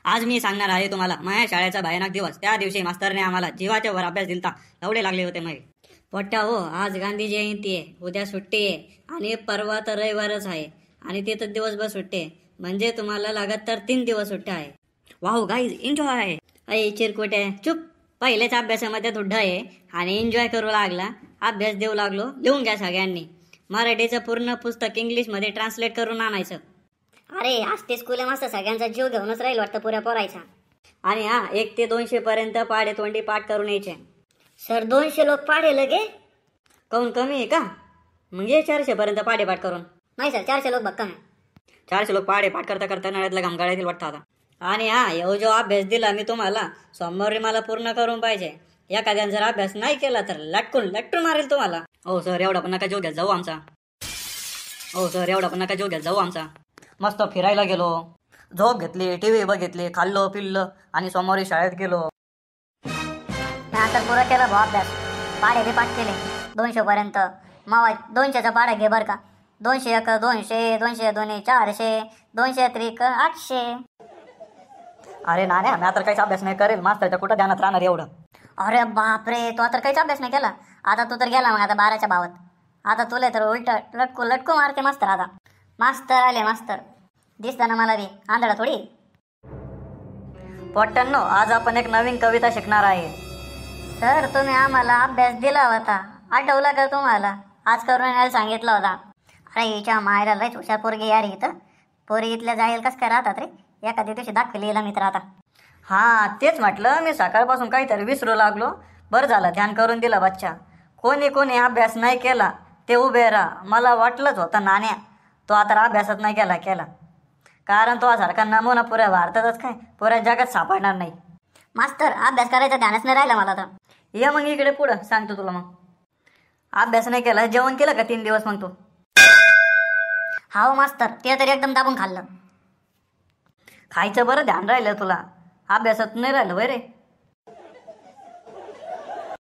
आज मी सांगणार आहे तुम्हाला माझ्या शाळेचा भयानक दिवस। त्या दिवशी मास्तरने आम्हाला जीवाच्या वर अभ्यास दिलता, एवढे लागले होते मग। पोट्टा हो, आज गांधी जयंती आहे, उद्या सुट्टी आहे आणि परवा तर रविवारच आहे आणि ते तर दिवसभर सुट्टी आहे, म्हणजे तुम्हाला लगातार 3 दिवस सुट्ट्या आहे। वाहो गाईज, एन्जॉय। अय चिरकुटे चुप, पहिलेच अभ्यासामध्ये धुड्ड आहे आणि एन्जॉय करू लागला। अभ्यास देऊ लागलो, लिहून घ्या सगळ्यांनी। मराठीचं पूर्ण पुस्तक इंग्लिशमध्ये ट्रान्सलेट करून आणायचं। अरे आज ते स्कूल मस्त सगळ्यांचा जीव घेऊनच राहील वाटतं पुऱ्या पोरायचा। आणि 1 ते 200 पर्यंत पाढे तोंडी पाठ करून यायचे। सर 200 लोक पाढे लगे? काऊन कमी आहे का? मग ये 400 पर्यंत पाढे पाठ करून। नाही सर, 400 लोक भक्कम आहे। 400 लोक पाढे पाठ करता करता नळ्यातला घाम गाळायला वाटतं आता। आणि एवढा जो अभ्यास दिला मी तुम्हाला, सोमवारी मला पूर्ण करून पाहिजे। एखाद्याने जर अभ्यास नाही केला तर लटकून लटकून मारेल तुम्हाला। हो सर, एवढा पण नका जीव घ्या जाऊ आमचा। हो सर, एवढा पण नका जीव घ्या जाऊ आमचा। मस्त फिरायला गेलो, झोप घेतली, टीव्ही बघितली, खाल्लो पिल्लं आणि सोमवारी शाळेत गेलो। त्यानंतर पुरं केलं भाऊ अभ्यास, पाढे बी पाठ केले 200 पर्यंत। मावा 200चा पाढा घे बर का। 200 1 200, 200 2 400, 200 3 800। अरे नाण्या, मी तर काहीच अभ्यास नाही करेल, मास्तरच्या कुठं ध्यानात राहणार एवढं। अरे बापरे, तू तर काहीच अभ्यास नाही केला। आता तू तर गेला मग आता 12च्या भावात। आता तुला तर उलट लटकू लटकू मारते मास्तर। आता मास्तर आले, मास्तर दिसताना मला बी आंधळा थोडी। पोट्ट्यांनो, आज आपण एक नवीन कविता शिकणार आहे। सर तुम्ही आम्हाला अभ्यास दिला होता, आठवला का तुम्हाला? आज करून यायला सांगितलं होता। अरे हिच्या मायला लयच हुशार पोरगी यार इथं। पोरी इथल्या जाईल कस काय राहतात रे? एखाद्या दिवशी दाखवली हिला मित्र आता। तेच म्हटलं, मी सकाळपासून काहीतरी विसरू लागलो। बरं झालं ध्यान करून दिला बच्चा। कोणी अभ्यास नाही केला ते उभे राहा। मला वाटलंच होतं नाण्या तो आता अभ्यासात नाही केला, कारण तो सारखा नमुना पुऱ्या भारतातच काय पुऱ्या जगात सापडणार नाही। मास्तर अभ्यास करायचं ध्यानच नाही राहिलं मला तर। ये मग इकडे पुढं सांगतो तुला। मग अभ्यास नाही केला, जेवण केलं का 3 दिवस मग तू? हाव मास्तर, ते तरी एकदम दाबून खाल्लं। खायचं बरं ध्यान राहिलं तुला, अभ्यासात नाही राहिलं वय रे।